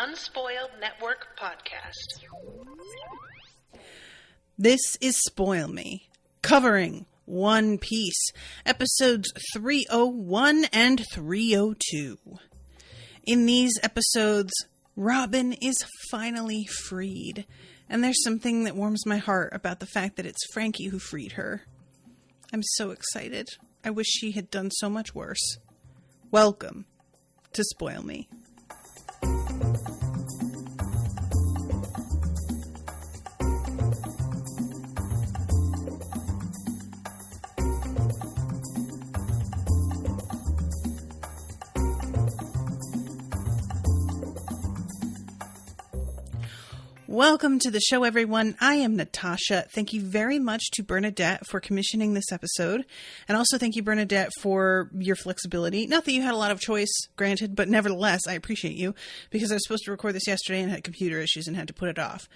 Unspoiled Network podcast. This is Spoil Me, covering One Piece, episodes 301 and 302. In these episodes, Robin is finally freed, and there's something that warms my heart about the fact that it's Frankie who freed her. I'm so excited. I wish she had done so much worse. Welcome to Spoil Me. Welcome to the show, everyone. I am Natasha. Thank you very much to Bernadette for commissioning this episode. And also thank you, Bernadette, for your flexibility. Not that you had a lot of choice, granted, but nevertheless, I appreciate you because I was supposed to record this yesterday and had computer issues and had to put it off.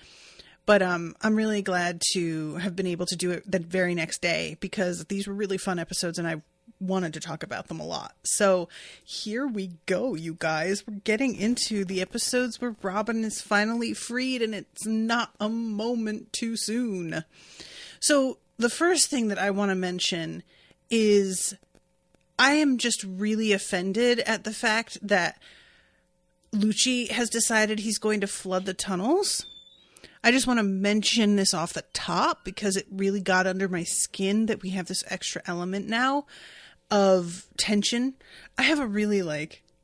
But I'm really glad to have been able to do it the very next day because these were really fun episodes and I wanted to talk about them a lot. So here we go, you guys. We're getting into the episodes where Robin is finally freed and it's not a moment too soon. So the first thing that I want to mention is I am just really offended at the fact that Lucci has decided he's going to flood the tunnels. I just want to mention this off the top because it really got under my skin that we have this extra element now of tension. I have a really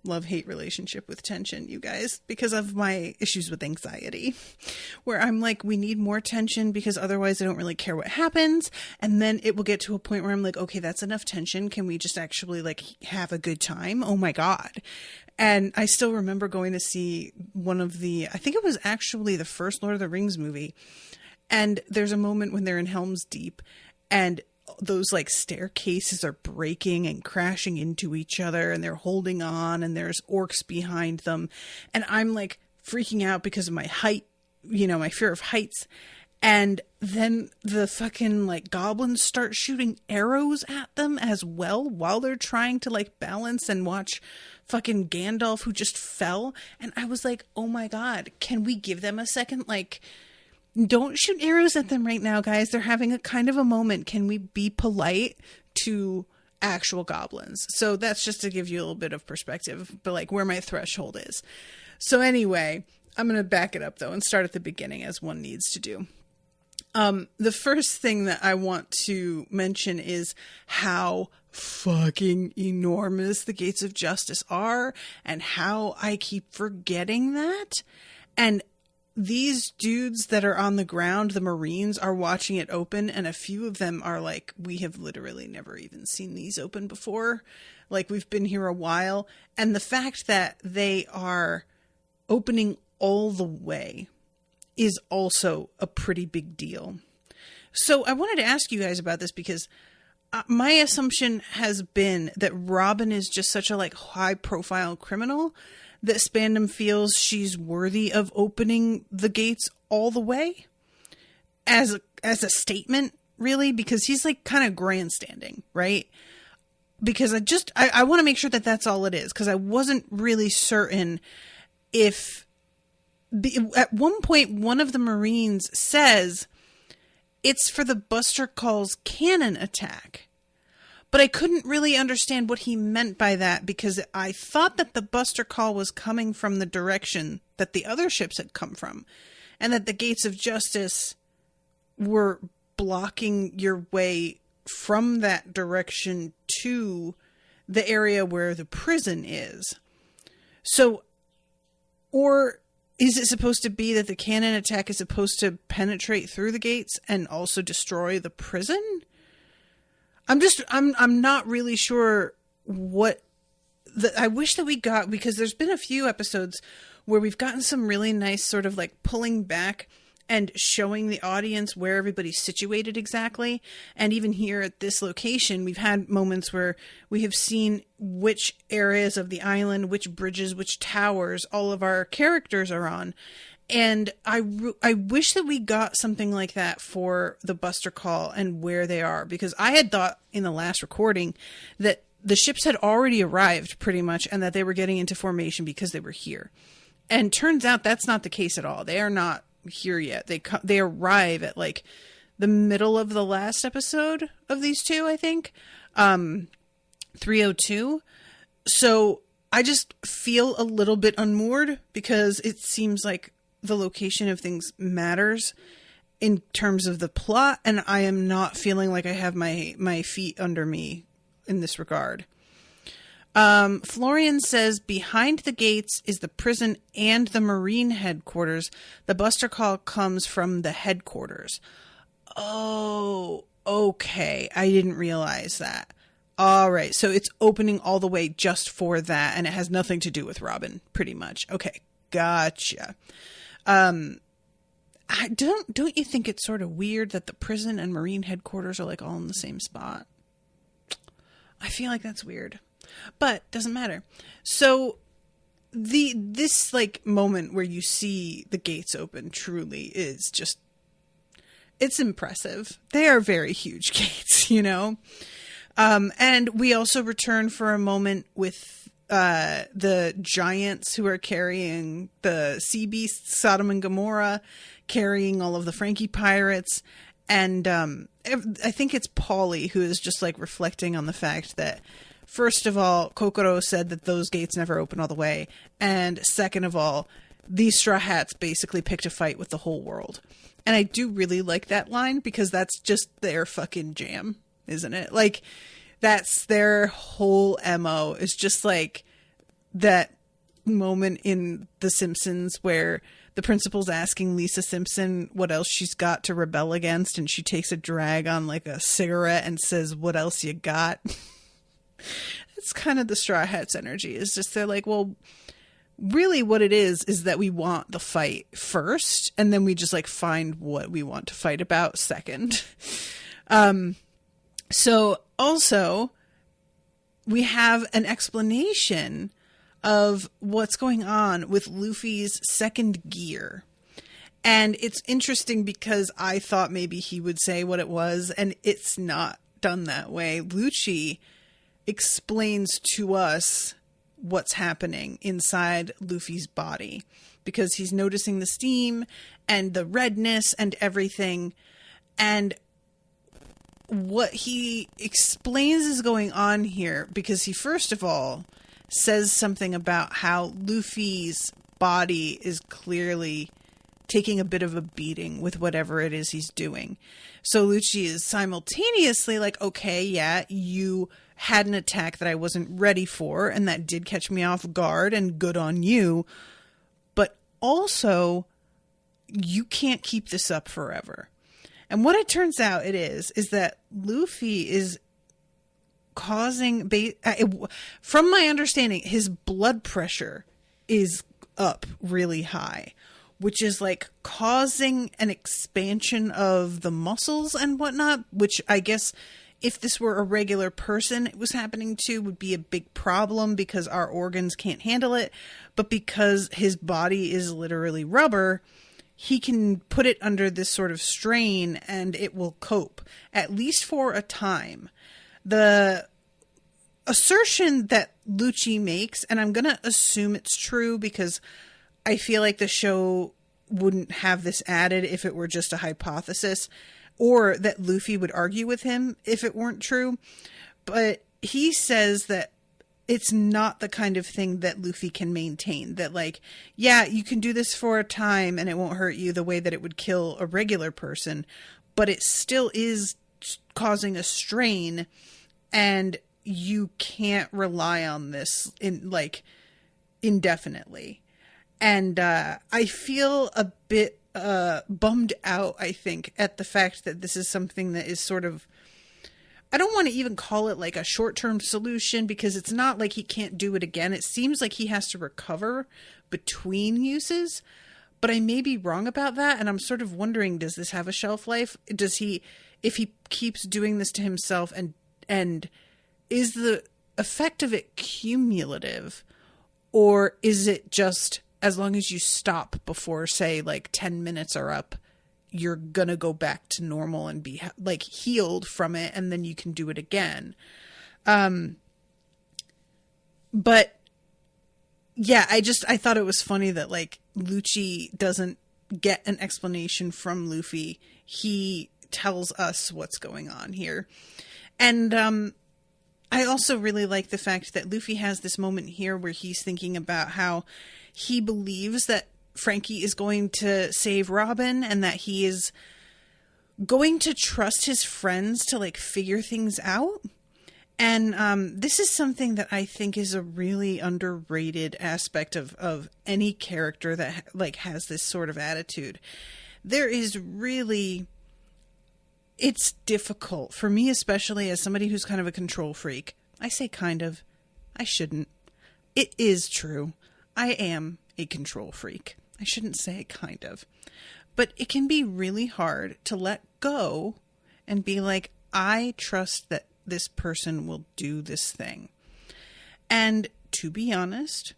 love-hate relationship with tension, you guys, because of my issues with anxiety, where I'm like, we need more tension because otherwise I don't really care what happens. And then it will get to a point where I'm like, okay, that's enough tension. Can we just actually have a good time? Oh my God. And I still remember going to see I think it was actually the first Lord of the Rings movie. And there's a moment when they're in Helm's Deep and those staircases are breaking and crashing into each other and they're holding on and there's orcs behind them. And I'm freaking out because of my height, my fear of heights. And then the fucking goblins start shooting arrows at them as well while they're trying to balance and watch fucking Gandalf who just fell. And I was like, oh my God, can we give them a second? Don't shoot arrows at them right now, guys. They're having a kind of a moment. Can we be polite to actual goblins? So that's just to give you a little bit of perspective, but where my threshold is. So anyway, I'm going to back it up though and start at the beginning as one needs to do. The first thing that I want to mention is how fucking enormous the Gates of Justice are and how I keep forgetting that. And these dudes that are on the ground, the Marines, are watching it open, and a few of them are like, we have literally never even seen these open before. We've been here a while. And the fact that they are opening all the way is also a pretty big deal. So I wanted to ask you guys about this because my assumption has been that Robin is just such a high-profile criminal that Spandam feels she's worthy of opening the gates all the way as a statement, really, because he's kind of grandstanding, right? Because I want to make sure that that's all it is, because I wasn't really certain if at one point one of the Marines says it's for the Buster Call's cannon attack. But I couldn't really understand what he meant by that because I thought that the Buster Call was coming from the direction that the other ships had come from and that the Gates of Justice were blocking your way from that direction to the area where the prison is. So, or is it supposed to be that the cannon attack is supposed to penetrate through the gates and also destroy the prison? I'm not really sure what I wish that we got, because there's been a few episodes where we've gotten some really nice sort of pulling back and showing the audience where everybody's situated exactly. And even here at this location, we've had moments where we have seen which areas of the island, which bridges, which towers all of our characters are on. And I wish that we got something like that for the Buster Call and where they are, because I had thought in the last recording that the ships had already arrived pretty much and that they were getting into formation because they were here. And turns out that's not the case at all. They are not here yet. They arrive at like the middle of the last episode of these two, I think. 302. So I just feel a little bit unmoored because it seems like the location of things matters in terms of the plot, and I am not feeling like I have my feet under me in this regard. Florian says behind the gates is the prison and the Marine headquarters. The buster call comes from the headquarters. Oh, okay. I didn't realize that. All right. So it's opening all the way just for that, and it has nothing to do with Robin, pretty much. Okay. Gotcha. Don't you think it's sort of weird that the prison and Marine headquarters are like all in the same spot? I feel like that's weird. But doesn't matter. So this like moment where you see the gates open truly is just, it's impressive. They are very huge gates, you know? And we also return for a moment with the giants who are carrying the sea beasts, Sodom and Gomorrah, carrying all of the Frankie pirates. And I think it's Paulie who is just like reflecting on the fact that, first of all, Kokoro said that those gates never open all the way. And second of all, these Straw Hats basically picked a fight with the whole world. And I do really like that line because that's just their fucking jam, isn't it? Like, that's their whole MO. Is just like that moment in The Simpsons where the principal's asking Lisa Simpson what else she's got to rebel against, and she takes a drag on like a cigarette and says, "What else you got?" It's kind of the Straw Hats energy. It's just they're like, well, really what it is that we want the fight first, and then we just like find what we want to fight about second. So also we have an explanation of what's going on with Luffy's second gear. And it's interesting because I thought maybe he would say what it was, and it's not done that way. Lucci explains to us what's happening inside Luffy's body because he's noticing the steam and the redness and everything. And what he explains is going on here, because he first of all says something about how Luffy's body is clearly taking a bit of a beating with whatever it is he's doing. So Lucci is simultaneously like, okay, yeah, you had an attack that I wasn't ready for, and that did catch me off guard, and good on you. But also, you can't keep this up forever. And what it turns out it is that Luffy is causing, from my understanding, his blood pressure is up really high, which is like causing an expansion of the muscles and whatnot, which I guess if this were a regular person it was happening to would be a big problem because our organs can't handle it. But because his body is literally rubber, he can put it under this sort of strain and it will cope, at least for a time. The assertion that Lucci makes, and I'm going to assume it's true because I feel like the show wouldn't have this added if it were just a hypothesis, or that Luffy would argue with him if it weren't true. But he says that it's not the kind of thing that Luffy can maintain. That like, yeah, you can do this for a time and it won't hurt you the way that it would kill a regular person, but it still is causing a strain, and you can't rely on this in like indefinitely. And I feel a bit bummed out, I think, at the fact that this is something that is sort of, I don't want to even call it like a short-term solution, because it's not like he can't do it again. It seems like he has to recover between uses, but I may be wrong about that. And I'm sort of wondering, does this have a shelf life? Does he, if he keeps doing this to himself, and is the effect of it cumulative, or is it just as long as you stop before, say, like 10 minutes are up, you're going to go back to normal and be like healed from it, and then you can do it again. But yeah, I thought it was funny that like Lucci doesn't get an explanation from Luffy. He tells us what's going on here. And I also really like the fact that Luffy has this moment here where he's thinking about how he believes that Frankie is going to save Robin and that he is going to trust his friends to like figure things out. And this is something that I think is a really underrated aspect of any character that like has this sort of attitude. There is really, it's difficult for me, especially as somebody who's kind of a control freak. I say kind of, I shouldn't. It is true. I am a control freak. I shouldn't say kind of. But it can be really hard to let go and be like, I trust that this person will do this thing. And to be honest,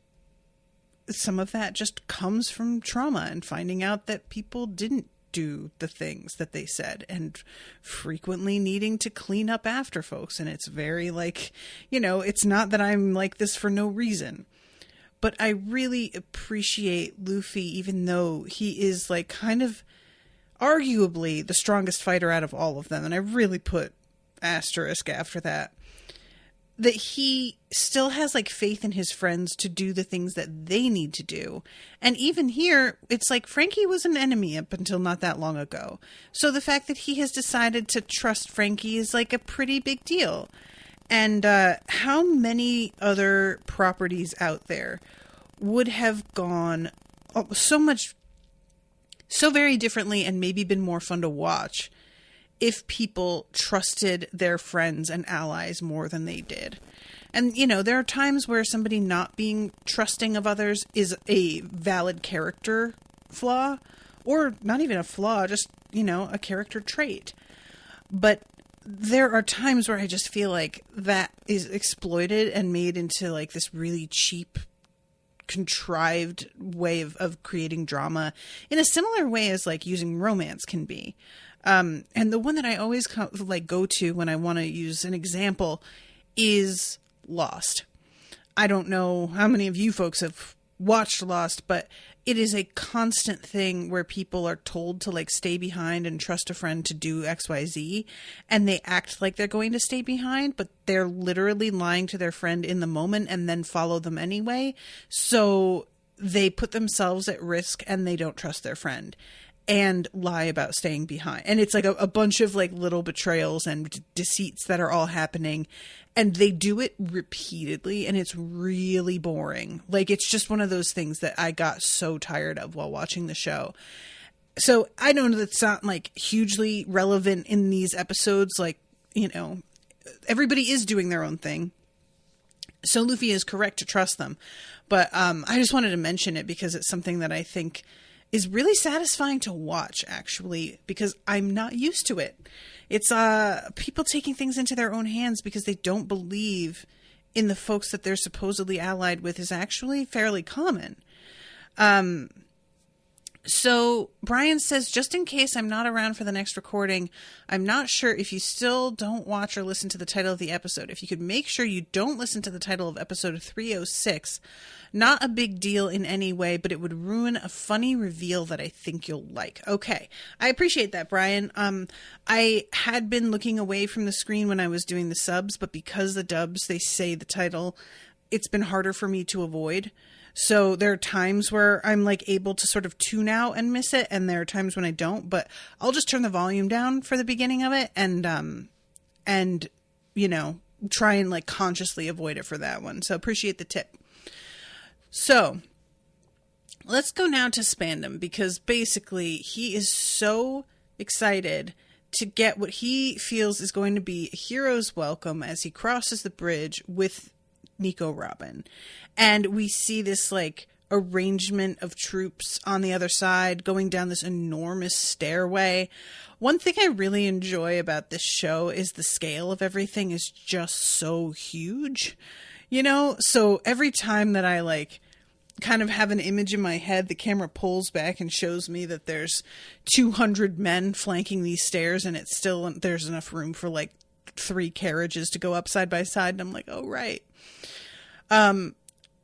some of that just comes from trauma and finding out that people didn't do the things that they said and frequently needing to clean up after folks. And it's very like, you know, it's not that I'm like this for no reason. But I really appreciate Luffy, even though he is like kind of arguably the strongest fighter out of all of them. And I really put asterisk after that he still has like faith in his friends to do the things that they need to do. And even here, it's like Frankie was an enemy up until not that long ago. So the fact that he has decided to trust Frankie is like a pretty big deal. And how many other properties out there would have gone so very differently and maybe been more fun to watch if people trusted their friends and allies more than they did. And, you know, there are times where somebody not being trusting of others is a valid character flaw, or not even a flaw, just, you know, a character trait. But there are times where I just feel like that is exploited and made into like this really cheap, contrived way of creating drama in a similar way as like using romance can be. And the one that I always go to when I want to use an example is Lost. I don't know how many of you folks have watched Lost, but it is a constant thing where people are told to like stay behind and trust a friend to do XYZ, and they act like they're going to stay behind, but they're literally lying to their friend in the moment and then follow them anyway. So they put themselves at risk and they don't trust their friend and lie about staying behind. And it's like a bunch of like little betrayals and deceits that are all happening. And they do it repeatedly, and it's really boring. Like, it's just one of those things that I got so tired of while watching the show. So I know that's not like hugely relevant in these episodes. Like, you know, everybody is doing their own thing. So Luffy is correct to trust them. But I just wanted to mention it because it's something that I think is really satisfying to watch, actually, because I'm not used to it. It's people taking things into their own hands because they don't believe in the folks that they're supposedly allied with is actually fairly common. So Brian says, just in case I'm not around for the next recording, I'm not sure if you still don't watch or listen to the title of the episode. If you could make sure you don't listen to the title of episode 306, not a big deal in any way, but it would ruin a funny reveal that I think you'll like. Okay. I appreciate that, Brian. I had been looking away from the screen when I was doing the subs, but because the dubs, they say the title, it's been harder for me to avoid. So there are times where I'm like able to sort of tune out and miss it, and there are times when I don't, but I'll just turn the volume down for the beginning of it and you know, try and like consciously avoid it for that one. So appreciate the tip. So let's go now to Spandam, because basically he is so excited to get what he feels is going to be a hero's welcome as he crosses the bridge with Nico Robin. And we see this like arrangement of troops on the other side going down this enormous stairway. One thing I really enjoy about this show is the scale of everything is just so huge, you know? So every time that I like kind of have an image in my head, the camera pulls back and shows me that there's 200 men flanking these stairs, and it's still, there's enough room for like 3 carriages to go up side by side. And I'm like, oh, right.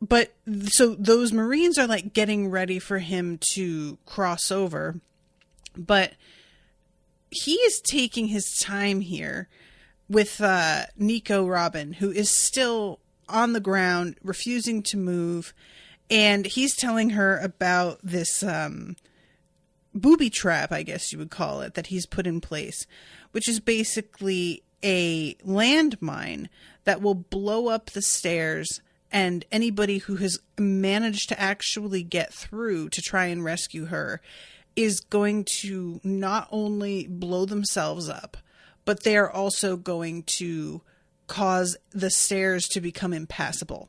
But so those Marines are like getting ready for him to cross over, but he is taking his time here with Nico Robin, who is still on the ground, refusing to move. And he's telling her about this booby trap, I guess you would call it, that he's put in place, which is basically a landmine that will blow up the stairs, and anybody who has managed to actually get through to try and rescue her is going to not only blow themselves up, but they are also going to cause the stairs to become impassable.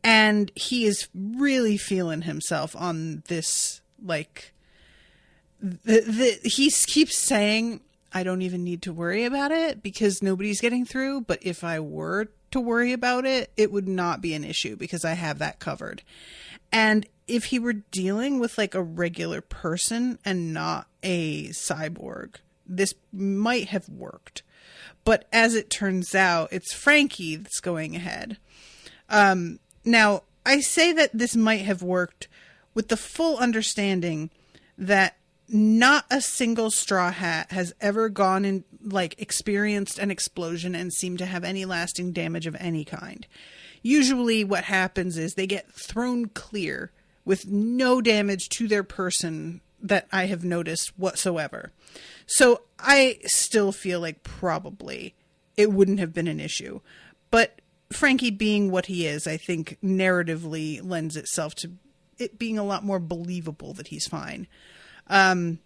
And he is really feeling himself on this, like, he keeps saying, I don't even need to worry about it because nobody's getting through. But if I were to worry about it, it would not be an issue because I have that covered. And if he were dealing with like a regular person and not a cyborg, this might have worked. But as it turns out, it's Frankie that's going ahead. Now, I say that this might have worked with the full understanding that not a single Straw Hat has ever gone and like experienced an explosion and seemed to have any lasting damage of any kind. Usually what happens is they get thrown clear with no damage to their person that I have noticed whatsoever. So I still feel like probably it wouldn't have been an issue. But Frankie being what he is, I think narratively lends itself to it being a lot more believable that he's fine. And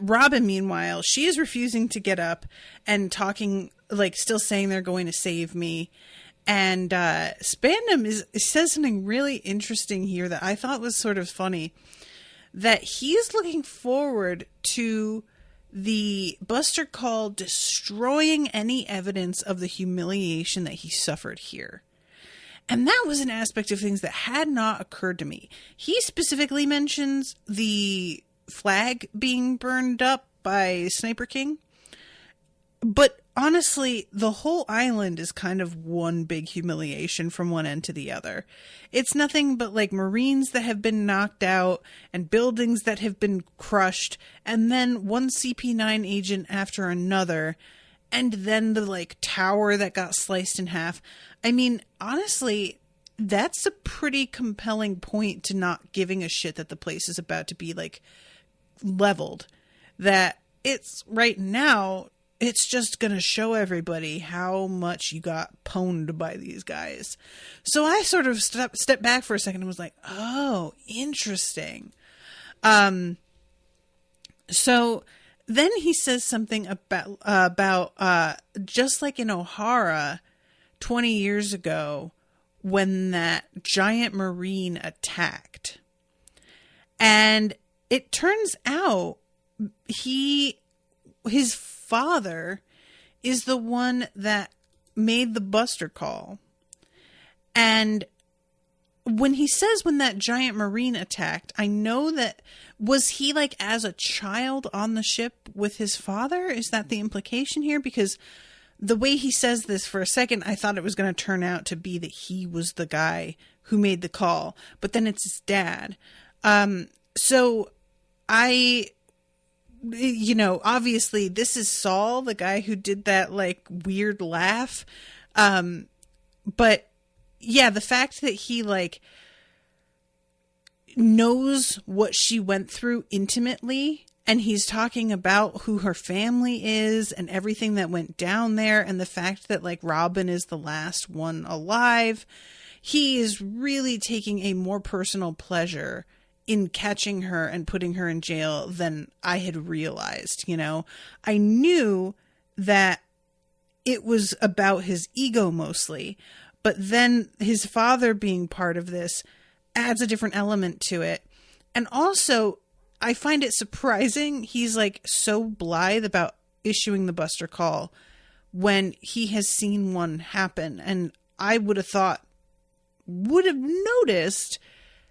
Robin, meanwhile, she is refusing to get up and talking, like still saying they're going to save me. And Spandam says something really interesting here that I thought was sort of funny, that he's looking forward to the Buster Call destroying any evidence of the humiliation that he suffered here. And that was an aspect of things that had not occurred to me. He specifically mentions the flag being burned up by Sniper King. But honestly, the whole island is kind of one big humiliation from one end to the other. It's nothing but like Marines that have been knocked out and buildings that have been crushed, and then one CP9 agent after another, and then the like tower that got sliced in half. I mean, honestly, that's a pretty compelling point to not giving a shit that the place is about to be like leveled. That it's right now, it's just going to show everybody how much you got pwned by these guys. So I sort of stepped back for a second and was like, oh, interesting. So then he says something about just like in O'Hara 20 years ago when that giant Marine attacked. And it turns out his father is the one that made the Buster Call. And when he says when that giant Marine attacked, I know that, was he like as a child on the ship with his father? Is that the implication here? Because the way he says this, for a second, I thought it was going to turn out to be that he was the guy who made the call, but then it's his dad. So I, you know, obviously this is Saul, the guy who did that like weird laugh. But yeah, the fact that he like knows what she went through intimately, and he's talking about who her family is and everything that went down there, and the fact that like Robin is the last one alive, he is really taking a more personal pleasure in catching her and putting her in jail than I had realized. You know, I knew that it was about his ego mostly, but then his father being part of this adds a different element to it. And also, I find it surprising he's like so blithe about issuing the Buster Call when he has seen one happen. And I would have noticed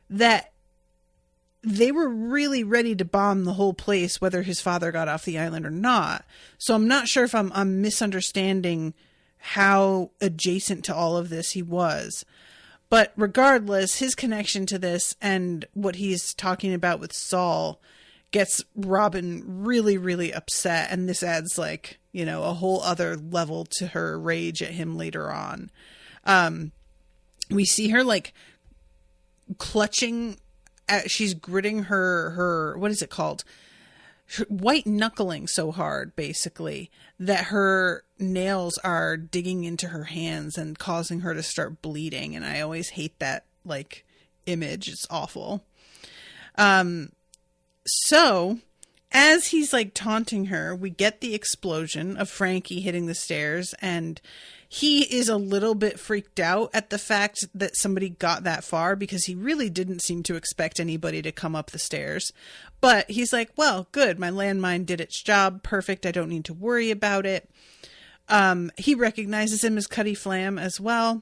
that they were really ready to bomb the whole place, whether his father got off the island or not. So I'm not sure if I'm misunderstanding how adjacent to all of this he was. But regardless, his connection to this and what he's talking about with Saul gets Robin really, really upset. And this adds like, you know, a whole other level to her rage at him later on. We see her like clutching she's gritting her, what is it called? White knuckling so hard, basically, that her nails are digging into her hands and causing her to start bleeding. And I always hate that, like, image. It's awful. So as he's like taunting her, we get the explosion of Frankie hitting the stairs, and he is a little bit freaked out at the fact that somebody got that far, because he really didn't seem to expect anybody to come up the stairs. But he's like, well, good. My landmine did its job. Perfect. I don't need to worry about it. He recognizes him as Cutty Flam as well.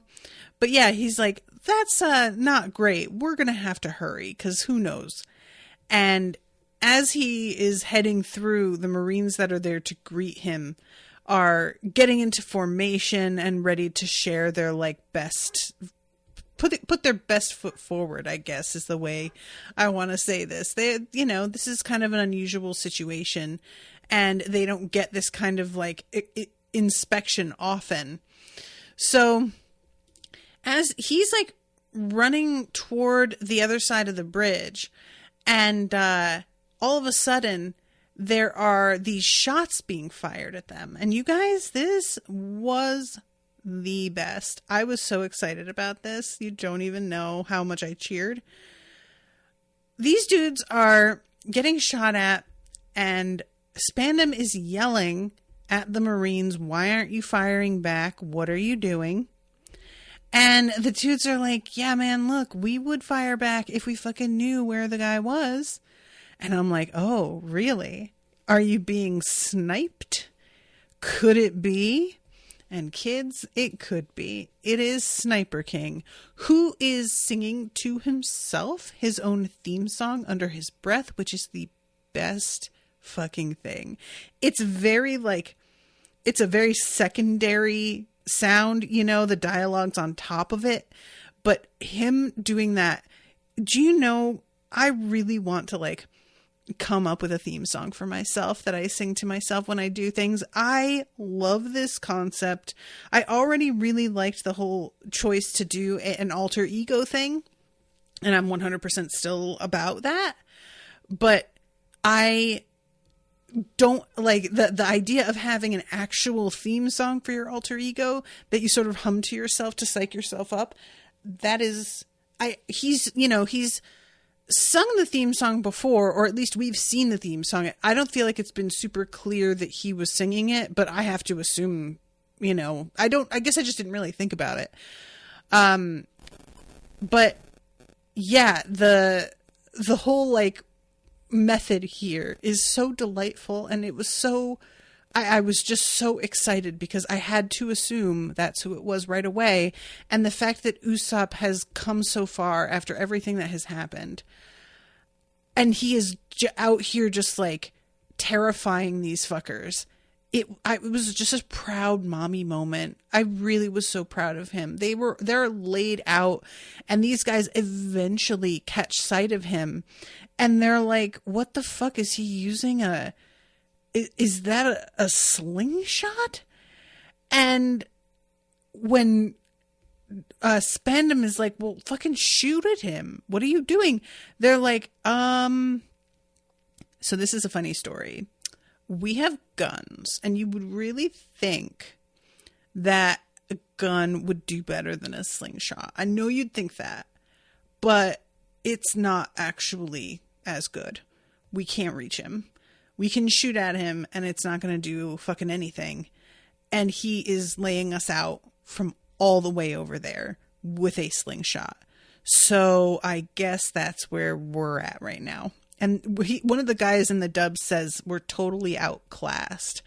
But yeah, he's like, that's not great. We're going to have to hurry, because who knows? And as he is heading through, the Marines that are there to greet him are getting into formation and ready to share their like best, put their best foot forward, I guess is the way I want to say this. They, you know, this is kind of an unusual situation, and they don't get this kind of like inspection often. So as he's like running toward the other side of the bridge, and all of a sudden there are these shots being fired at them. And you guys, this was the best. I was so excited about this. You don't even know how much I cheered. These dudes are getting shot at, and Spandam is yelling at the Marines, why aren't you firing back? What are you doing? And the dudes are like, yeah, man, look, we would fire back if we fucking knew where the guy was. And I'm like, oh, really? Are you being sniped? Could it be? And kids, it could be. It is Sniper King, who is singing to himself his own theme song under his breath, which is the best fucking thing. It's very like, it's a very secondary sound, you know, the dialogue's on top of it. But him doing that, do you know, I really want to like come up with a theme song for myself that I sing to myself when I do things. I love this concept. I already really liked the whole choice to do an alter ego thing, and I'm 100% still about that. But I don't like the idea of having an actual theme song for your alter ego that you sort of hum to yourself to psych yourself up. That is, he's sung the theme song before, or at least we've seen the theme song. I don't feel like it's been super clear that he was singing it, but I have to assume, you know, I guess I just didn't really think about it. But yeah, the whole like method here is so delightful, and it was so, I was just so excited because I had to assume that's who it was right away. And the fact that Usopp has come so far after everything that has happened, and he is out here just like terrifying these fuckers. It was just a proud mommy moment. I really was so proud of him. They're laid out, and these guys eventually catch sight of him, and they're like, what the fuck is he using? Is that a slingshot? And when Spandam is like, well, fucking shoot at him. What are you doing? They're like, so this is a funny story. We have guns, and you would really think that a gun would do better than a slingshot. I know you'd think that, but it's not actually as good. We can't reach him. We can shoot at him, and it's not going to do fucking anything. And he is laying us out from all the way over there with a slingshot. So I guess that's where we're at right now. And one of the guys in the dub says we're totally outclassed.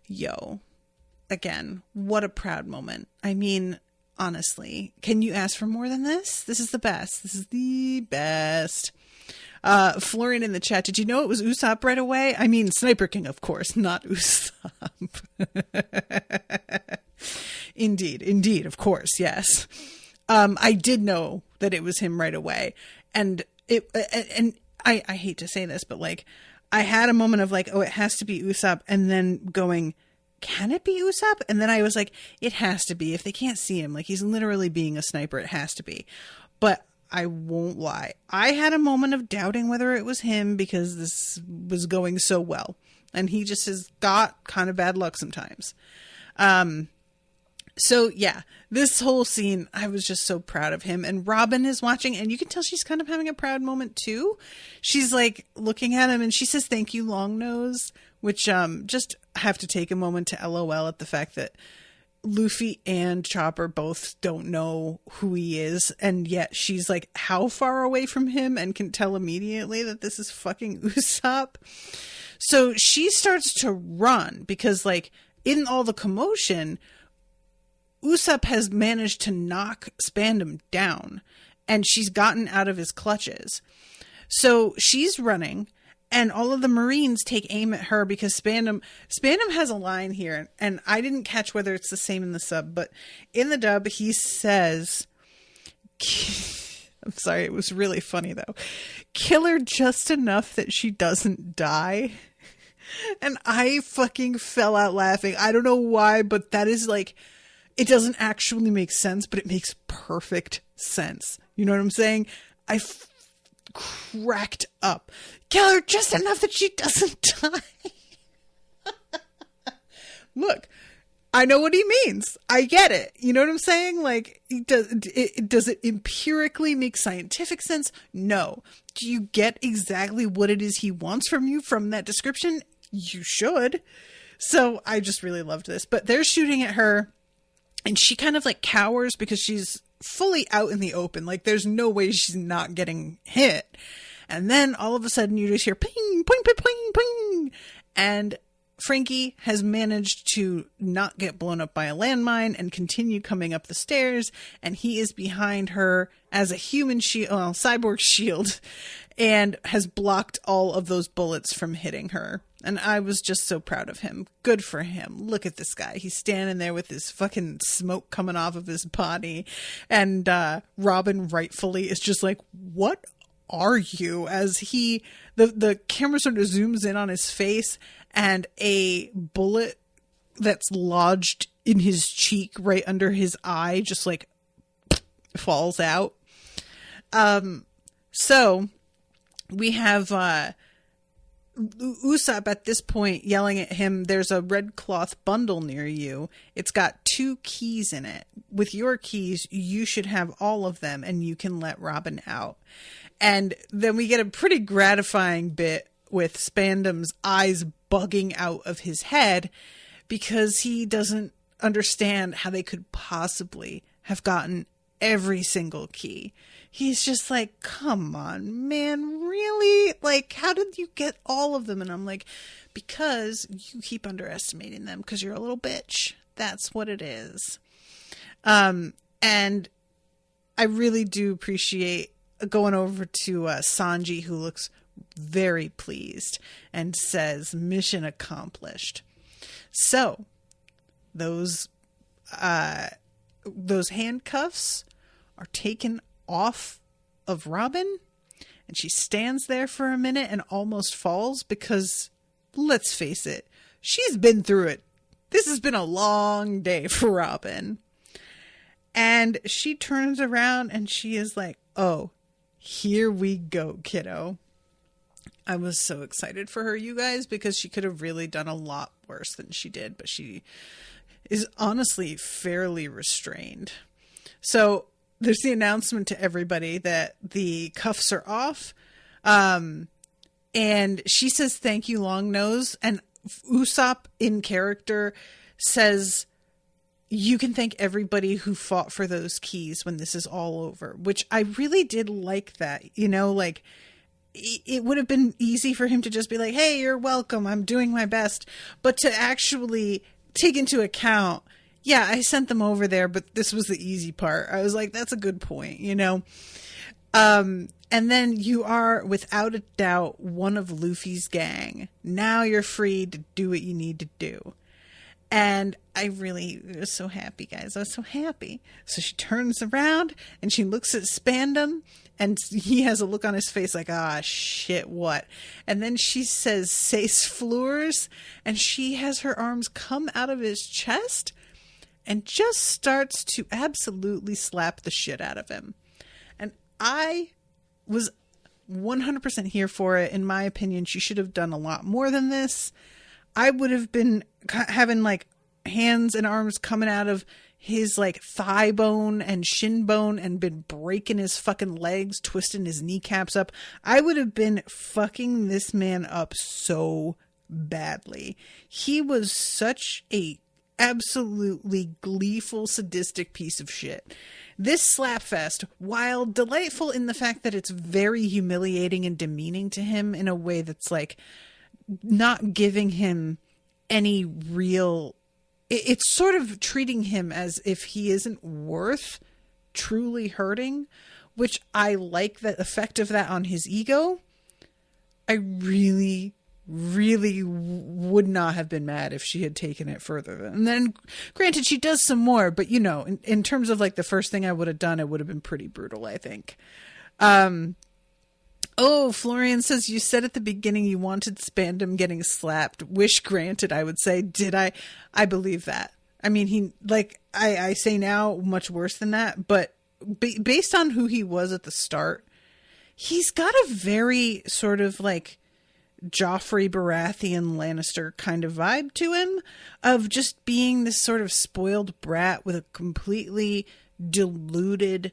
Yo, again, what a proud moment. I mean, honestly, can you ask for more than this? This is the best. This is the best. Florian in the chat, did you know it was Usopp right away? I mean, Sniper King, of course, not Usopp. Indeed, of course, yes. I did know that it was him right away. And I hate to say this, but like, I had a moment of like, oh, it has to be Usopp, and then going, can it be Usopp? And then I was like, it has to be. If they can't see him, like he's literally being a sniper, it has to be. But I won't lie. I had a moment of doubting whether it was him because this was going so well. And he just has got kind of bad luck sometimes. So yeah, this whole scene, I was just so proud of him. And Robin is watching, and you can tell she's kind of having a proud moment too. She's like looking at him and she says, thank you, long nose, which just have to take a moment to LOL at the fact that Luffy and Chopper both don't know who he is, and yet she's like how far away from him and can tell immediately that this is fucking Usopp. So she starts to run because like in all the commotion, Usopp has managed to knock Spandam down and she's gotten out of his clutches. So she's running. And all of the Marines take aim at her because Spandam has a line here, and I didn't catch whether it's the same in the sub, but in the dub he says, I'm sorry, it was really funny though, kill her just enough that she doesn't die. And I fucking fell out laughing. I don't know why, but that is like, it doesn't actually make sense, but it makes perfect sense. You know what I'm saying? I cracked up. Kill her just enough that she doesn't die. Look, I know what he means. I get it. You know what I'm saying? Like, does it empirically make scientific sense? No. Do you get exactly what it is he wants from you from that description? You should. So I just really loved this. But they're shooting at her, and she kind of like cowers because she's fully out in the open. Like there's no way she's not getting hit. And then all of a sudden you just hear ping, ping, ping, ping, ping. And Frankie has managed to not get blown up by a landmine and continue coming up the stairs. And he is behind her as a human shield, well, cyborg shield, and has blocked all of those bullets from hitting her. And I was just so proud of him. Good for him. Look at this guy. He's standing there with his fucking smoke coming off of his body. And Robin rightfully is just like, what are you? As the camera sort of zooms in on his face, and a bullet that's lodged in his cheek right under his eye just like falls out. So we have Usopp at this point yelling at him, there's a red cloth bundle near you. It's got 2 keys in it. With your keys, you should have all of them and you can let Robin out. And then we get a pretty gratifying bit with Spandam's eyes bugging out of his head because he doesn't understand how they could possibly have gotten every single key. He's just like, come on, man, really? Like, how did you get all of them? And I'm like, because you keep underestimating them because you're a little bitch. That's what it is. And I really do appreciate going over to Sanji, who looks very pleased and says, mission accomplished. So those handcuffs are taken off of Robin, and she stands there for a minute and almost falls because, let's face it, she's been through it. This has been a long day for Robin. And she turns around and she is like, oh, here we go, kiddo. I was so excited for her, you guys, because she could have really done a lot worse than she did, but she is honestly fairly restrained. So there's the announcement to everybody that the cuffs are off. And she says, thank you, long nose. And Usopp in character says, you can thank everybody who fought for those keys when this is all over, which I really did like that. You know, like it would have been easy for him to just be like, hey, you're welcome, I'm doing my best. But to actually take into account, yeah, I sent them over there, but this was the easy part. I was like, that's a good point, you know? And then you are, without a doubt, one of Luffy's gang. Now you're free to do what you need to do. And I really was so happy, guys. I was so happy. So she turns around and she looks at Spandam, and he has a look on his face like, ah, shit, what? And then she says, "Sace floors," and she has her arms come out of his chest and just starts to absolutely slap the shit out of him. And I was 100% here for it. In my opinion, she should have done a lot more than this. I would have been having like hands and arms coming out of his like thigh bone and shin bone and been breaking his fucking legs, twisting his kneecaps up. I would have been fucking this man up so badly. He was such a absolutely gleeful, sadistic piece of shit. This slapfest, while delightful in the fact that it's very humiliating and demeaning to him in a way that's like not giving him any real, it's sort of treating him as if he isn't worth truly hurting, which I like the effect of that on his ego. I really would not have been mad if she had taken it further. And then granted, she does some more, but you know, in terms of like the first thing I would have done, it would have been pretty brutal, I think. Oh, Florian says, you said at the beginning you wanted Spandam getting slapped. Wish granted, I would say. Did I? I believe that. I mean, he, like, I say now much worse than that, but based on who he was at the start, he's got a very sort of like Joffrey Baratheon Lannister kind of vibe to him, of just being this sort of spoiled brat with a completely deluded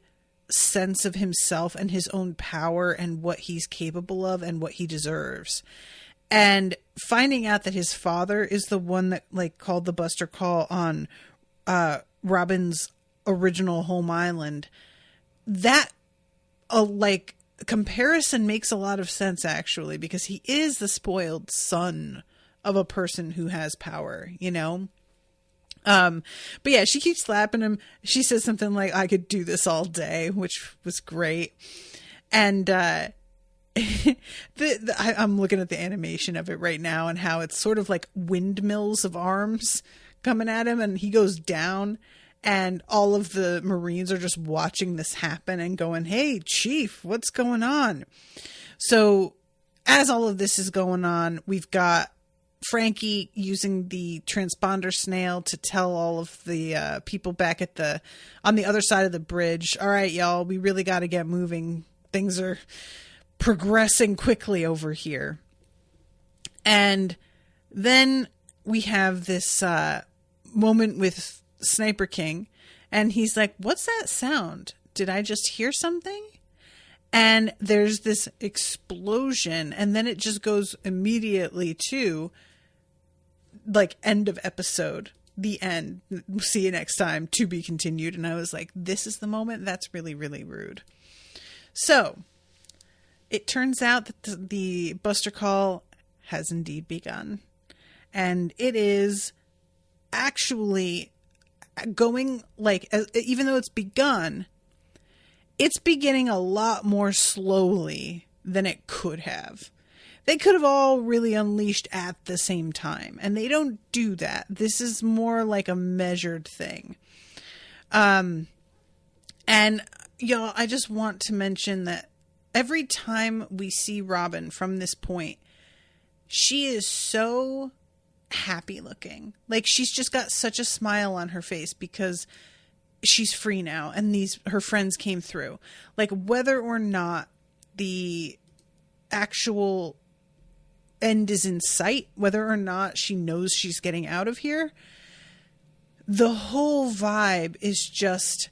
sense of himself and his own power and what he's capable of and what he deserves. And finding out that his father is the one that like called the Buster Call on Robin's original home island, that like comparison makes a lot of sense actually, because he is the spoiled son of a person who has power, you know? But yeah, she keeps slapping him. She says something like, "I could do this all day," which was great. And, I'm looking at the animation of it right now and how it's sort of like windmills of arms coming at him, and he goes down and all of the Marines are just watching this happen and going, "Hey, Chief, what's going on?" So as all of this is going on, we've got Frankie using the transponder snail to tell all of the people back at on the other side of the bridge, "All right, y'all, we really got to get moving. Things are progressing quickly over here." And then we have this moment with Sniper King, and he's like, "What's that sound? Did I just hear something?" And there's this explosion, and then it just goes immediately to like end of episode, the end. See you next time, to be continued. And I was like, this is the moment. That's really, really rude. So it turns out that the Buster Call has indeed begun, and it is actually going like, even though it's begun, it's beginning a lot more slowly than it could have. They could have all really unleashed at the same time, and they don't do that. This is more like a measured thing. And y'all, I just want to mention that every time we see Robin from this point, she is so happy looking. Like, she's just got such a smile on her face because she's free now, and her friends came through. Like, whether or not the actual end is in sight, whether or not she knows she's getting out of here, the whole vibe is just,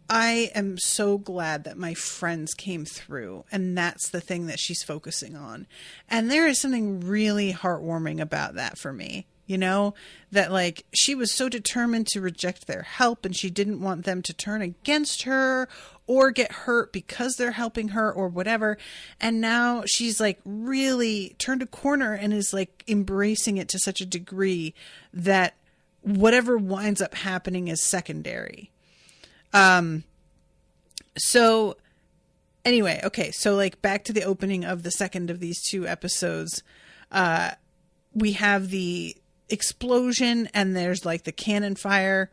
I am so glad that my friends came through, and that's the thing that she's focusing on. And there is something really heartwarming about that for me. You know, that like she was so determined to reject their help, and she didn't want them to turn against her or get hurt because they're helping her or whatever. And now she's like really turned a corner and is like embracing it to such a degree that whatever winds up happening is secondary. So anyway, okay. So like back to the opening of the second of these two episodes, we have the explosion and there's like the cannon fire.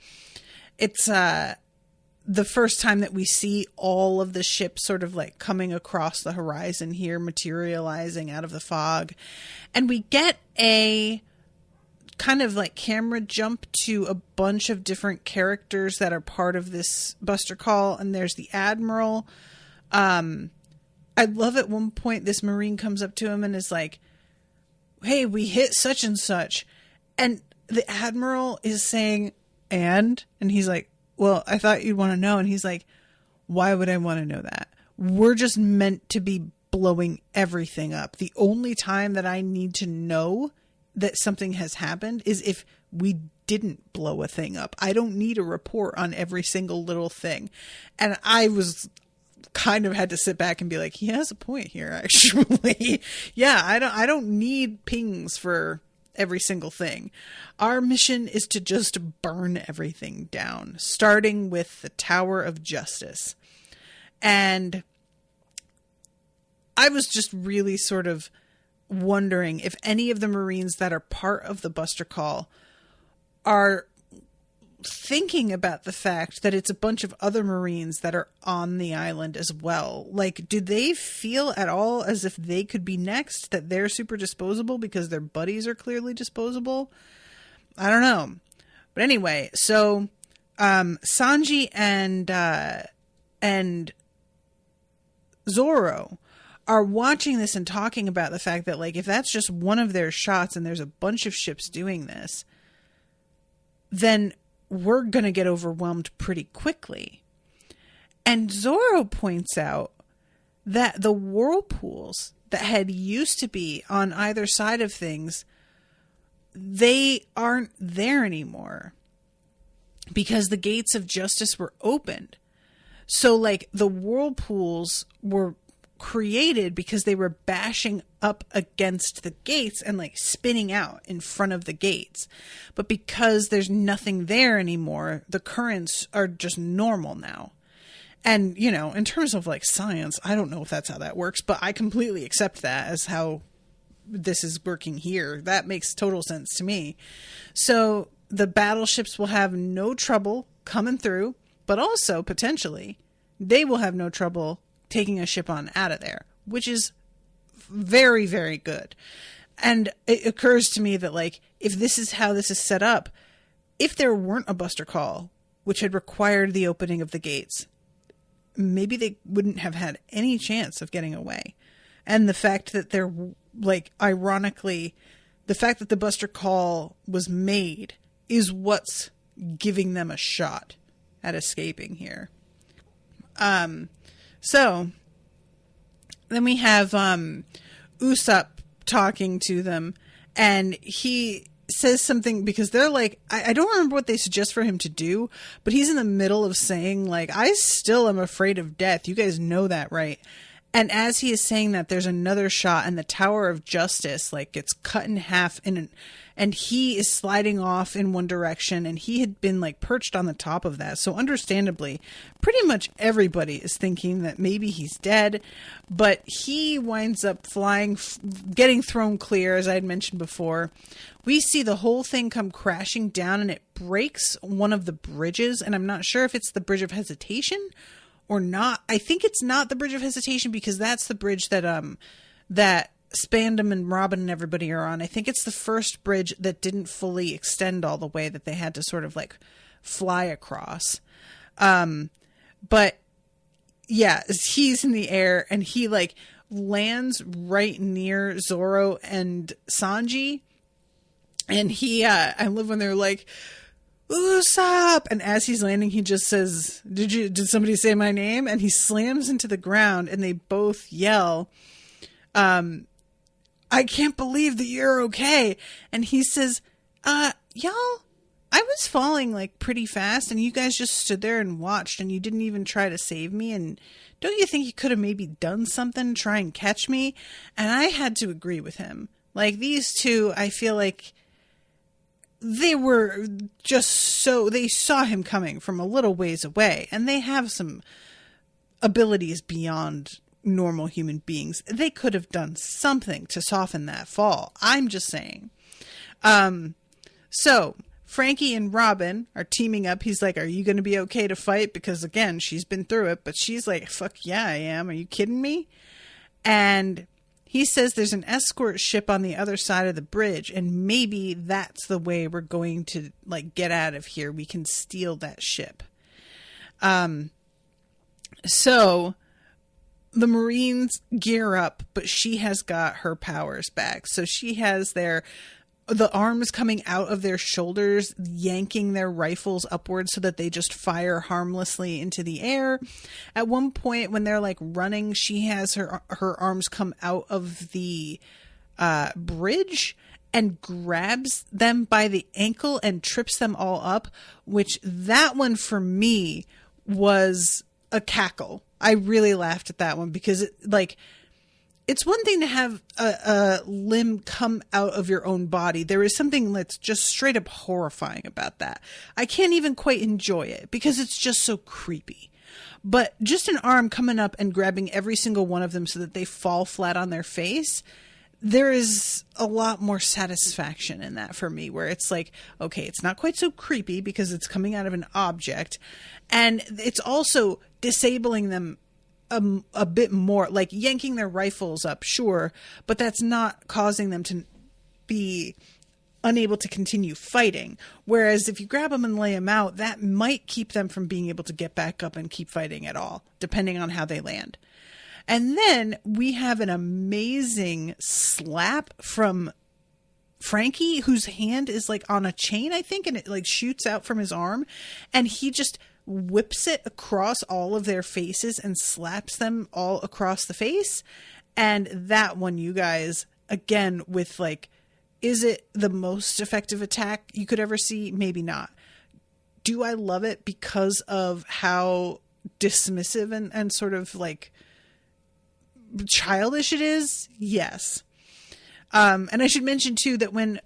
It's the first time that we see all of the ships sort of like coming across the horizon here, materializing out of the fog. And we get a kind of like camera jump to a bunch of different characters that are part of this buster call. And there's the Admiral. I love at one point this Marine comes up to him and is like, hey, we hit such and such. And the Admiral is saying, and he's like, well, I thought you'd want to know. And he's like, why would I want to know that? We're just meant to be blowing everything up. The only time that I need to know that something has happened is if we didn't blow a thing up. I don't need a report on every single little thing. And I was kind of had to sit back and be like, he has a point here, actually. Yeah, I don't need pings for every single thing. Our mission is to just burn everything down, starting with the Tower of Justice. And I was just really sort of wondering if any of the Marines that are part of the Buster Call are thinking about the fact that it's a bunch of other Marines that are on the island as well. Like, do they feel at all as if they could be next, that they're super disposable because their buddies are clearly disposable? I don't know. But anyway, so Sanji and Zoro are watching this and talking about the fact that, like, if that's just one of their shots and there's a bunch of ships doing this, then we're going to get overwhelmed pretty quickly. And Zoro points out that the whirlpools that had used to be on either side of things, they aren't there anymore because the gates of justice were opened. So, like, the whirlpools were created because they were bashing up against the gates and like spinning out in front of the gates. But because there's nothing there anymore, the currents are just normal now. And, you know, in terms of like science, I don't know if that's how that works, but I completely accept that as how this is working here. That makes total sense to me. So the battleships will have no trouble coming through, but also potentially they will have no trouble taking a ship on out of there, which is very, very good. And it occurs to me that, like, if this is how this is set up, if there weren't a Buster Call, which had required the opening of the gates, maybe they wouldn't have had any chance of getting away. And the fact that they're, like, ironically, the fact that the Buster Call was made is what's giving them a shot at escaping here. So then we have Usopp talking to them, and he says something because they're like, I don't remember what they suggest for him to do, but he's in the middle of saying, like, I still am afraid of death. You guys know that, right? And as he is saying that, there's another shot, and the Tower of Justice, like, gets cut in half, and he is sliding off in one direction, and he had been, like, perched on the top of that. So understandably, pretty much everybody is thinking that maybe he's dead, but he winds up flying, getting thrown clear, as I had mentioned before. We see the whole thing come crashing down, and it breaks one of the bridges, and I'm not sure if it's the Bridge of Hesitation or not. I think it's not the Bridge of Hesitation because that's the bridge that that Spandam and Robin and everybody are on. I think it's the first bridge that didn't fully extend all the way, that they had to sort of like fly across. But yeah, he's in the air and he like lands right near Zoro and Sanji. And he, I love when they're like, Usopp! And as he's landing, he just says, did somebody say my name? And he slams into the ground and they both yell, I can't believe that you're okay. And he says, y'all, I was falling like pretty fast and you guys just stood there and watched and you didn't even try to save me. And don't you think you could have maybe done something to try and catch me? And I had to agree with him. Like, these two, I feel like they were just so, they saw him coming from a little ways away, and they have some abilities beyond normal human beings. They could have done something to soften that fall. I'm just saying. So Frankie and Robin are teaming up. He's like, are you going to be okay to fight? Because again, she's been through it, but she's like, fuck yeah, I am. Are you kidding me? And he says there's an escort ship on the other side of the bridge, and maybe that's the way we're going to like get out of here. We can steal that ship. So the Marines gear up, but she has got her powers back. So she has the arms coming out of their shoulders, yanking their rifles upwards so that they just fire harmlessly into the air. At one point when they're like running, she has her arms come out of the bridge and grabs them by the ankle and trips them all up, which that one for me was a cackle. I really laughed at that one because it's one thing to have a limb come out of your own body. There is something that's just straight up horrifying about that. I can't even quite enjoy it because it's just so creepy. But just an arm coming up and grabbing every single one of them so that they fall flat on their face, there is a lot more satisfaction in that for me, where it's like, okay, it's not quite so creepy because it's coming out of an object, and it's also disabling them a bit more, like yanking their rifles up, sure, but that's not causing them to be unable to continue fighting. Whereas if you grab them and lay them out, that might keep them from being able to get back up and keep fighting at all, depending on how they land. And then we have an amazing slap from Frankie, whose hand is like on a chain, I think, and it like shoots out from his arm, and he just whips it across all of their faces and slaps them all across the face. And that one, you guys, again, with like, is it the most effective attack you could ever see? Maybe not. Do I love it because of how dismissive and sort of like childish it is? Yes. And I should mention too that when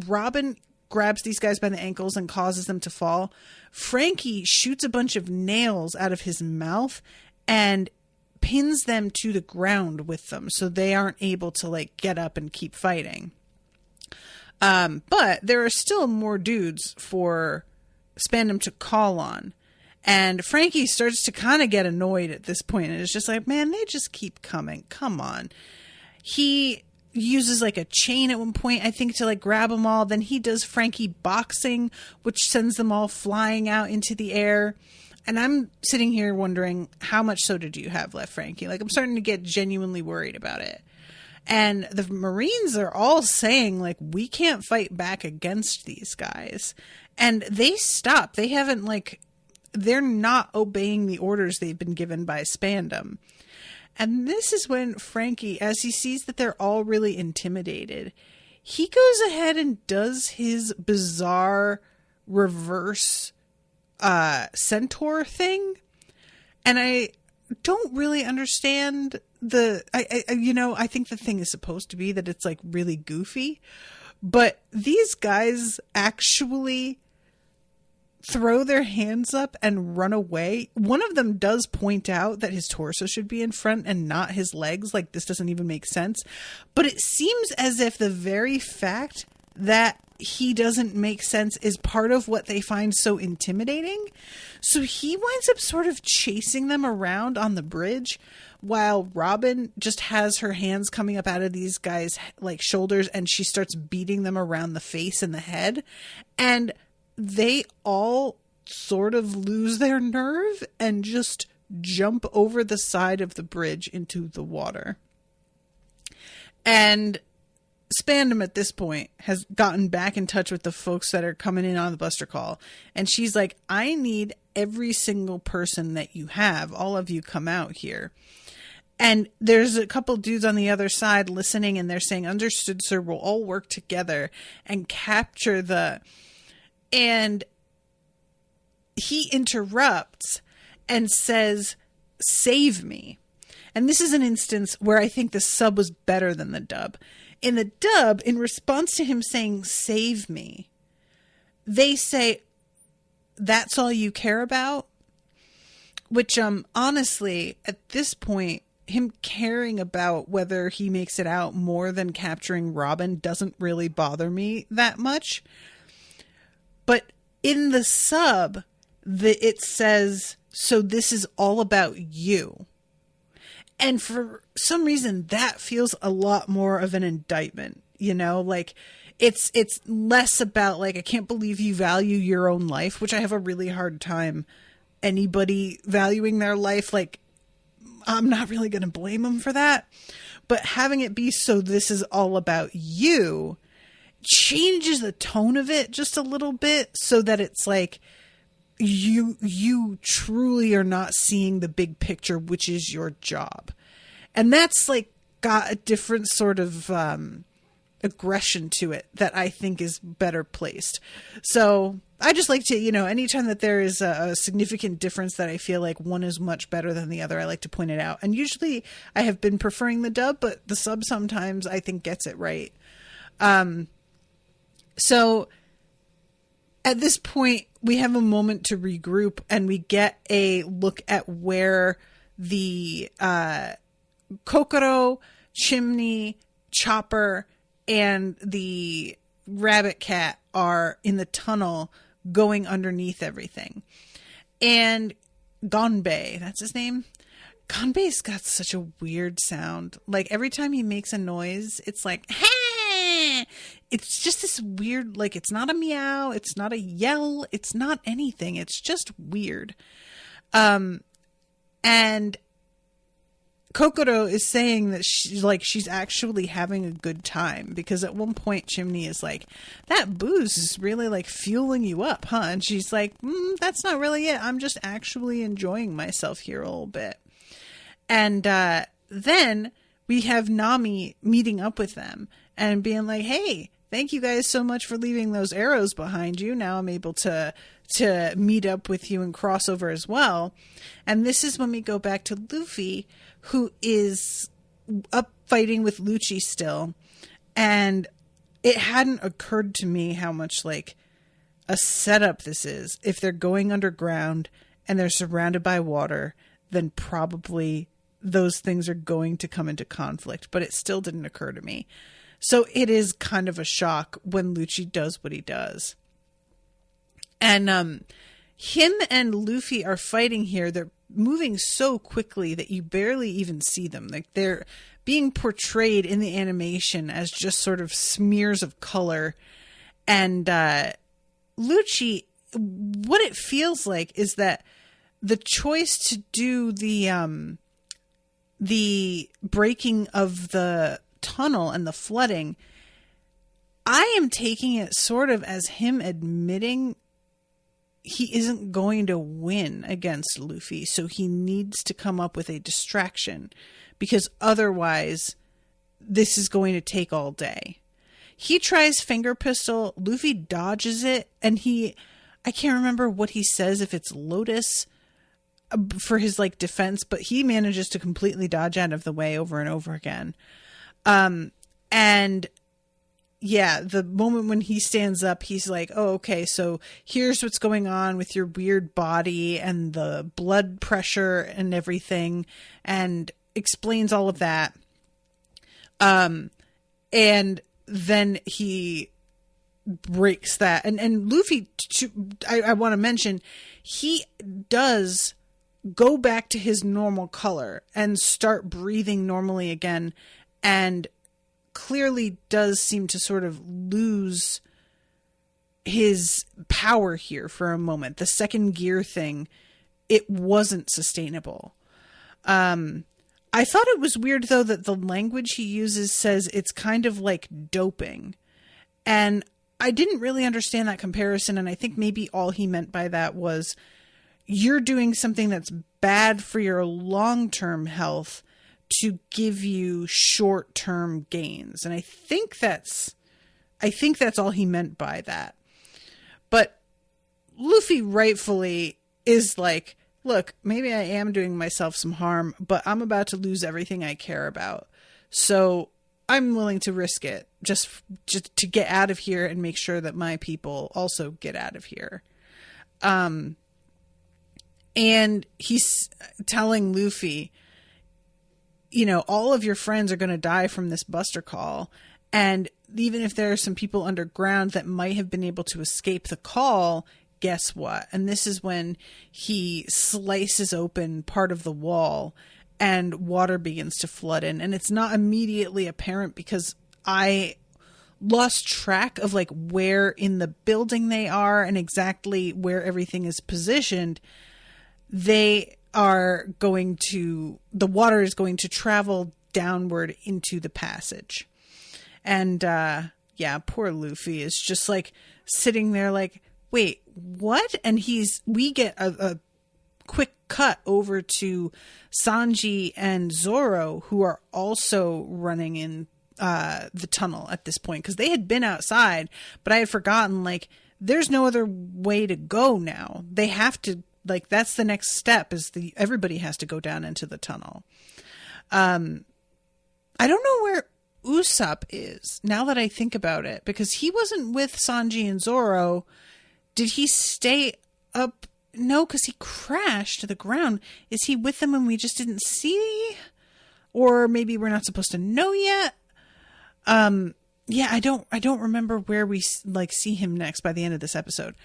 Robin grabs these guys by the ankles and causes them to fall, Frankie shoots a bunch of nails out of his mouth and pins them to the ground with them so they aren't able to like get up and keep fighting. But there are still more dudes for Spandam to call on. And Frankie starts to kind of get annoyed at this point. And it's just like, man, they just keep coming. Come on. He uses like a chain at one point, I think, to like grab them all. Then he does Frankie boxing, which sends them all flying out into the air. And I'm sitting here wondering, how much soda do you have left, Frankie? Like, I'm starting to get genuinely worried about it. And the Marines are all saying, like, we can't fight back against these guys. And they stop. They haven't, like, they're not obeying the orders they've been given by Spandam. And this is when Frankie, as he sees that they're all really intimidated, he goes ahead and does his bizarre reverse centaur thing. And I don't really understand I think the thing is supposed to be that it's like really goofy, but these guys actually throw their hands up and run away. One of them does point out that his torso should be in front and not his legs. Like, this doesn't even make sense. But it seems as if the very fact that he doesn't make sense is part of what they find so intimidating. So he winds up sort of chasing them around on the bridge while Robin just has her hands coming up out of these guys' like shoulders, and she starts beating them around the face and the head. And they all sort of lose their nerve and just jump over the side of the bridge into the water. And Spandam at this point has gotten back in touch with the folks that are coming in on the buster call. And she's like, I need every single person that you have. All of you come out here. And there's a couple dudes on the other side listening, and they're saying, understood, sir, we'll all work together and capture the... And he interrupts and says, save me. And this is an instance where I think the sub was better than the dub. In the dub, in response to him saying, save me, they say, that's all you care about? Which, honestly, at this point, him caring about whether he makes it out more than capturing Robin doesn't really bother me that much. But in the sub, it says, so this is all about you. And for some reason, that feels a lot more of an indictment, you know, like it's less about like, I can't believe you value your own life, which I have a really hard time anybody valuing their life. Like, I'm not really going to blame them for that. But having it be, so this is all about you, changes the tone of it just a little bit, so that it's like, you truly are not seeing the big picture, which is your job. And that's like got a different sort of aggression to it that I think is better placed. So I just like to, you know, anytime that there is a significant difference that I feel like one is much better than the other, I like to point it out. And usually I have been preferring the dub, but the sub sometimes I think gets it right. So at this point, we have a moment to regroup, and we get a look at where the Kokoro, Chimney, Chopper, and the Rabbit Cat are in the tunnel going underneath everything. And Gonbei, that's his name. Gonbei's got such a weird sound. Like, every time he makes a noise, it's like, hey! It's just this weird, like, it's not a meow, it's not a yell, it's not anything. It's just weird. And Kokoro is saying that she's actually having a good time, because at one point Chimney is like, that booze is really like fueling you up, huh? And she's like, that's not really it. I'm just actually enjoying myself here a little bit. And then we have Nami meeting up with them and being like, hey, thank you guys so much for leaving those arrows behind you. Now I'm able to meet up with you and cross over as well. And this is when we go back to Luffy, who is up fighting with Lucci still. And it hadn't occurred to me how much like a setup this is. If they're going underground and they're surrounded by water, then probably those things are going to come into conflict. But it still didn't occur to me. So it is kind of a shock when Lucci does what he does. And him and Luffy are fighting here. They're moving so quickly that you barely even see them. Like, they're being portrayed in the animation as just sort of smears of color. And Lucci, what it feels like is that the choice to do the breaking of the tunnel and the flooding, I am taking it sort of as him admitting he isn't going to win against Luffy, so he needs to come up with a distraction, because otherwise this is going to take all day. He tries finger pistol, Luffy dodges it, and I can't remember what he says, if it's Lotus for his like defense, but he manages to completely dodge out of the way over and over again. And yeah, the moment when he stands up, he's like, oh, okay, so here's what's going on with your weird body and the blood pressure and everything, and explains all of that. And then he breaks that. And Luffy, I want to mention, he does go back to his normal color and start breathing normally again, and clearly does seem to sort of lose his power here for a moment. The second gear thing, it wasn't sustainable. I thought it was weird, though, that the language he uses says it's kind of like doping. And I didn't really understand that comparison, and I think maybe all he meant by that was, you're doing something that's bad for your long-term health to give you short-term gains. And I think that's all he meant by that. But Luffy rightfully is like, look, maybe I am doing myself some harm, but I'm about to lose everything I care about. So I'm willing to risk it just to get out of here and make sure that my people also get out of here. And he's telling Luffy, you know, all of your friends are going to die from this Buster Call, And even if there are some people underground that might have been able to escape the call, guess what? And this is when he slices open part of the wall and water begins to flood in. And it's not immediately apparent because I lost track of like where in the building they are and exactly where everything is positioned. The water is going to travel downward into the passage. And, poor Luffy is just like sitting there like, wait, what? And we get a quick cut over to Sanji and Zoro, who are also running in the tunnel at this point, because they had been outside, but I had forgotten, like, there's no other way to go now. They have to, like, that's the next step, is everybody has to go down into the tunnel. I don't know where Usopp is, now that I think about it, because he wasn't with Sanji and Zoro. Did he stay up? No, because he crashed to the ground. Is he with them and we just didn't see? Or maybe we're not supposed to know yet? I don't remember where we like see him next by the end of this episode.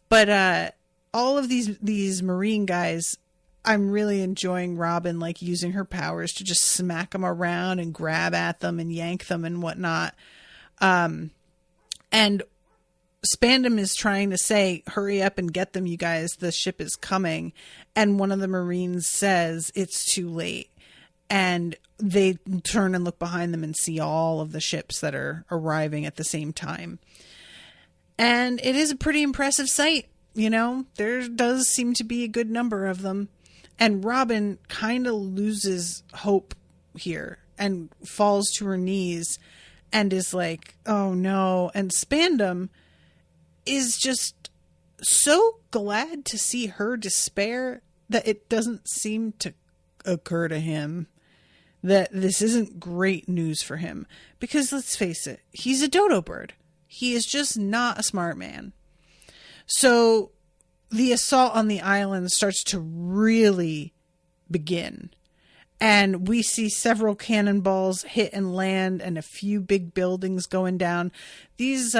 But all of these Marine guys, I'm really enjoying Robin like using her powers to just smack them around and grab at them and yank them and whatnot. And Spandam is trying to say, hurry up and get them, you guys. The ship is coming. And one of the Marines says it's too late. And they turn and look behind them and see all of the ships that are arriving at the same time. And it is a pretty impressive sight. You know, there does seem to be a good number of them. And Robin kind of loses hope here and falls to her knees and is like, oh no. And Spandam is just so glad to see her despair that it doesn't seem to occur to him that this isn't great news for him. Because let's face it, he's a dodo bird. He is just not a smart man. So the assault on the island starts to really begin. And we see several cannonballs hit and land and a few big buildings going down. These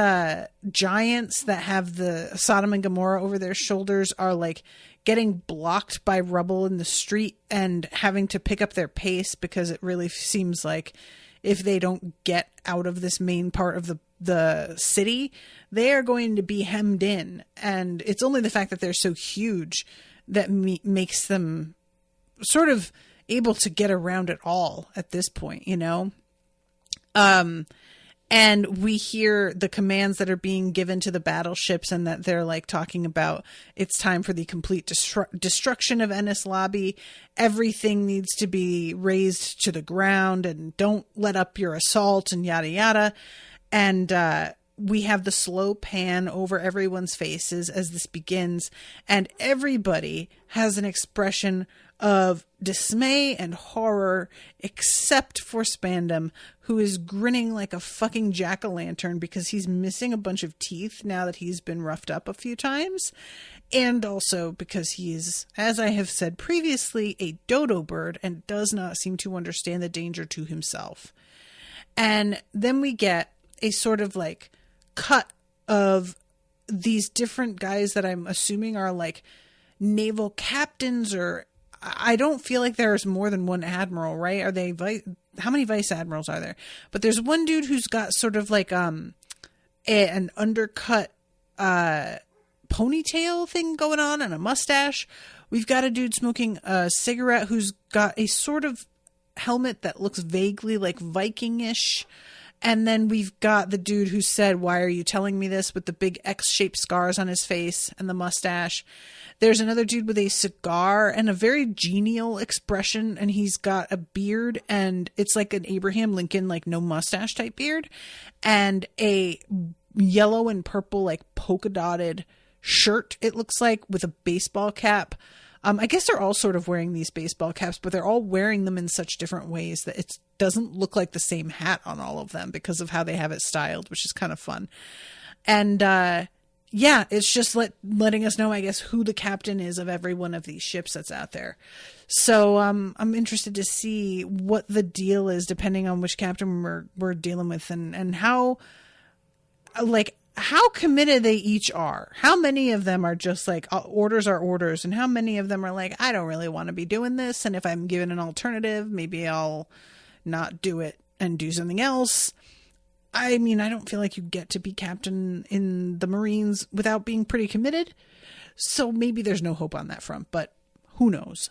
giants that have the Sodom and Gomorrah over their shoulders are like getting blocked by rubble in the street and having to pick up their pace, because it really seems like if they don't get out of this main part of the city, they are going to be hemmed in. And it's only the fact that they're so huge that makes them sort of able to get around it all at this point, you know? And we hear the commands that are being given to the battleships, and that they're like talking about it's time for the complete destruction of Ennis Lobby. Everything needs to be razed to the ground and don't let up your assault and yada yada. And we have the slow pan over everyone's faces as this begins, and everybody has an expression of dismay and horror, except for Spandam, who is grinning like a fucking jack-o'-lantern because he's missing a bunch of teeth now that he's been roughed up a few times. And also because he is, as I have said previously, a dodo bird and does not seem to understand the danger to himself. And then we get a sort of like cut of these different guys that I'm assuming are like naval captains, or I don't feel like there's more than one admiral, right? Are they how many vice admirals are there? But there's one dude who's got sort of like an undercut ponytail thing going on and a mustache. We've got a dude smoking a cigarette who's got a sort of helmet that looks vaguely like Viking-ish. And then we've got the dude who said, "Why are you telling me this?" with the big X-shaped scars on his face and the mustache. There's another dude with a cigar and a very genial expression, and he's got a beard, and it's like an Abraham Lincoln, like no mustache type beard, and a yellow and purple, like polka dotted shirt, it looks like, with a baseball cap. I guess they're all sort of wearing these baseball caps, but they're all wearing them in such different ways that it doesn't look like the same hat on all of them because of how they have it styled, which is kind of fun. And, yeah, it's just letting us know, I guess, who the captain is of every one of these ships that's out there. So I'm interested to see what the deal is, depending on which captain we're dealing with, and how committed they each are. How many of them are just like, orders are orders, and how many of them are like, I don't really want to be doing this, and if I'm given an alternative, maybe I'll not do it and do something else. I mean, I don't feel like you get to be captain in the Marines without being pretty committed. So maybe there's no hope on that front, but who knows?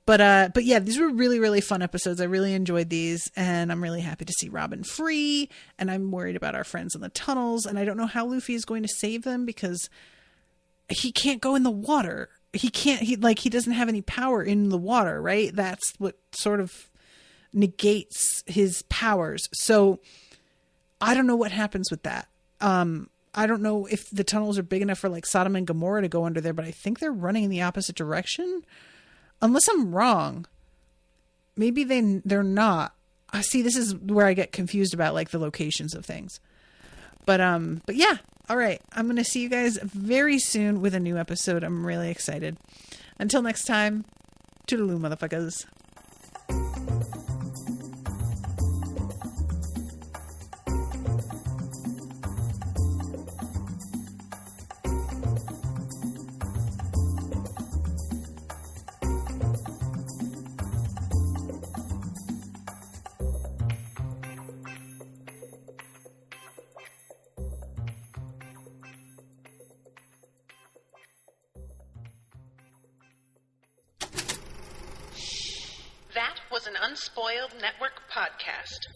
But yeah, these were really, really fun episodes. I really enjoyed these, and I'm really happy to see Robin free, and I'm worried about our friends in the tunnels, and I don't know how Luffy is going to save them because he can't go in the water. He doesn't have any power in the water, right? That's what sort of negates his powers. So I don't know what happens with that. I don't know if the tunnels are big enough for like Sodom and Gomorrah to go under there, but I think they're running in the opposite direction. Unless I'm wrong. Maybe they're not. I see, this is where I get confused about like the locations of things. But yeah. All right. I'm going to see you guys very soon with a new episode. I'm really excited. Until next time, toodaloo, motherfuckers. That was an Unspoiled Network podcast.